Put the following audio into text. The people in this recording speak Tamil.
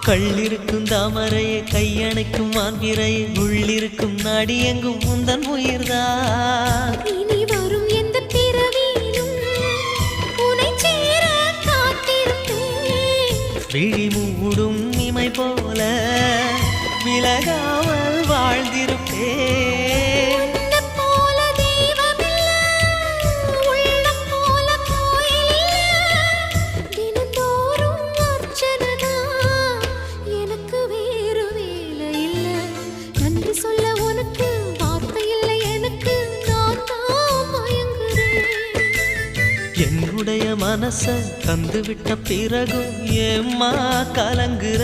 கள்ளிருக்கும் தாமரையை கையணைக்கும் மான்பிரையை உள்ளிருக்கும் நாடி எங்கும் முந்தன் உயிர்தான். இனி வரும் எந்த பிறவியிலும் உனை சேர காத்திருப்பேன். விழி மூடும் இமை போல விலகாமல் வாழ்ந்திருப்பேன். என்னுடைய மனச தந்துவிட்ட பிறகும் ஏம்மா கலங்குற?